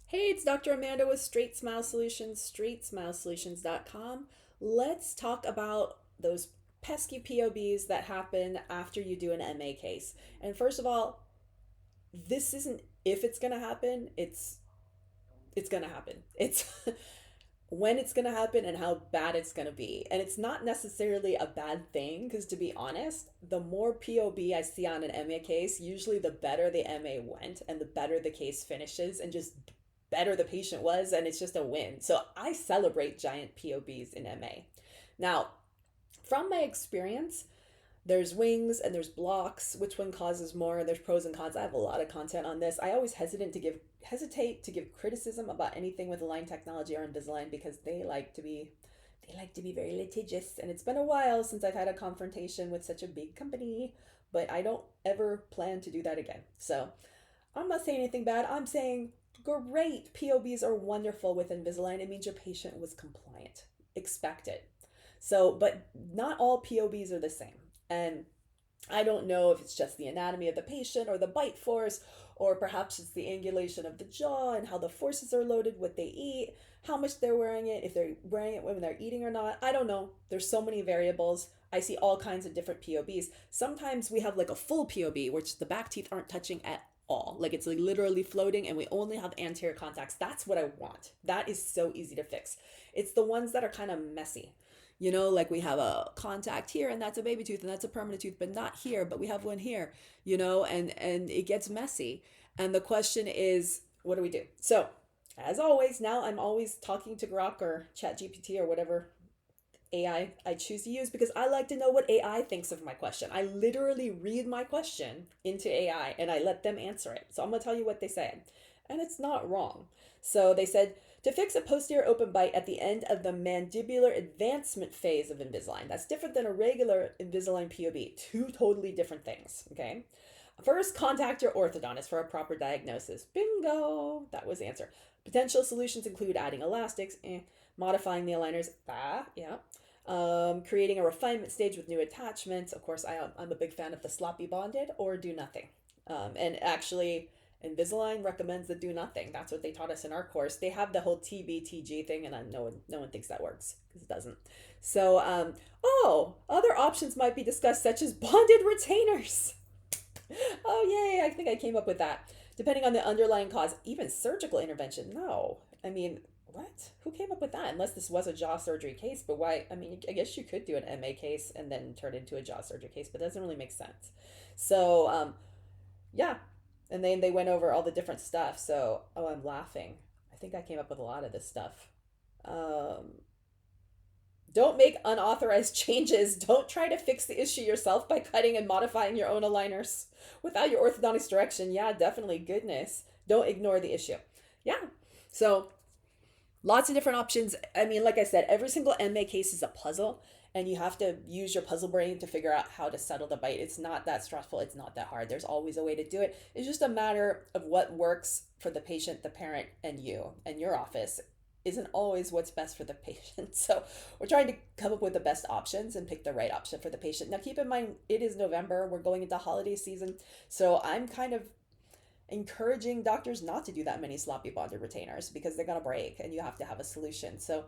Hey, it's Dr. Amanda with Straightsmile Solutions, straightsmilesolutions.com. Let's talk about those pesky POBs that happen after you do an MA case. And first of all, this isn't if it's going to happen, it's going to happen. It's when it's going to happen and how bad it's going to be. And it's not necessarily a bad thing because, to be honest, the more POB I see on an MA case, usually the better the MA went and the better the case finishes and just better the patient was, and it's just a win. So I celebrate giant POBs in MA. Now, from my experience, there's wings and there's blocks. Which one causes more? There's pros and cons. I have a lot of content on this. I always hesitate to give criticism about anything with Align Technology or Invisalign because they like to be very litigious, and it's been a while since I've had a confrontation with such a big company, but I don't ever plan to do that again. So I'm not saying anything bad. I'm saying great. POBs are wonderful with Invisalign. It means your patient was compliant. Expect it. So, but not all POBs are the same. And I don't know if it's just the anatomy of the patient or the bite force, or perhaps it's the angulation of the jaw and how the forces are loaded, what they eat, how much they're wearing it, if they're wearing it when they're eating or not. I don't know. There's so many variables. I see all kinds of different POBs. Sometimes we have like a full POB, which the back teeth aren't touching at all. Like it's like literally floating and we only have anterior contacts. That's what I want. That is so easy to fix. It's the ones that are kind of messy. Like we have a contact here and that's a baby tooth and that's a permanent tooth, but not here, but we have one here, and it gets messy. And the question is, what do we do? So as always, now I'm always talking to Grok or ChatGPT or whatever AI I choose to use because I like to know what AI thinks of my question. I literally read my question into AI and I let them answer it. So I'm going to tell you what they said. And it's not wrong. So they said, to fix a posterior open bite at the end of the mandibular advancement phase of Invisalign. That's different than a regular Invisalign POB. Two totally different things, okay? First, contact your orthodontist for a proper diagnosis. Bingo! That was the answer. Potential solutions include adding elastics, modifying the aligners, creating a refinement stage with new attachments. Of course, I'm a big fan of the sloppy bonded or do nothing. And actually, Invisalign recommends the do nothing. That's what they taught us in our course. They have the whole TBTG thing, and no one thinks that works because it doesn't. So, other options might be discussed, such as bonded retainers. Oh, yay, I think I came up with that. Depending on the underlying cause, even surgical intervention. No. I mean, what? Who came up with that? Unless this was a jaw surgery case, but why? I mean, I guess you could do an MA case and then turn it into a jaw surgery case, but it doesn't really make sense. So, yeah. And then they went over all the different stuff. So, I'm laughing. I think I came up with a lot of this stuff. Um, don't make unauthorized changes. Don't try to fix the issue yourself by cutting and modifying your own aligners without your orthodontist direction. Yeah, definitely. Goodness. Don't ignore the issue. Yeah. So lots of different options. I mean, like I said, every single MA case is a puzzle, and you have to use your puzzle brain to figure out how to settle the bite. It's not that stressful. It's not that hard. There's always a way to do it. It's just a matter of what works for the patient, the parent, and you and your office isn't always what's best for the patient. So we're trying to come up with the best options and pick the right option for the patient. Now, keep in mind, it is November. We're going into holiday season. So I'm kind of encouraging doctors not to do that many sloppy bonded retainers because they're going to break and you have to have a solution. So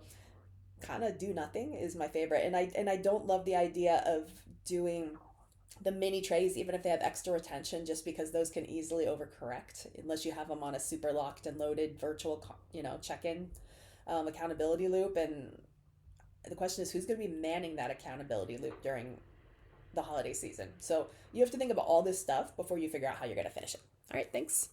kind of do nothing is my favorite. And I don't love the idea of doing the mini trays, even if they have extra retention, just because those can easily overcorrect unless you have them on a super locked and loaded virtual, check-in accountability loop. And the question is, who's going to be manning that accountability loop during the holiday season? So you have to think about all this stuff before you figure out how you're going to finish it. All right, thanks.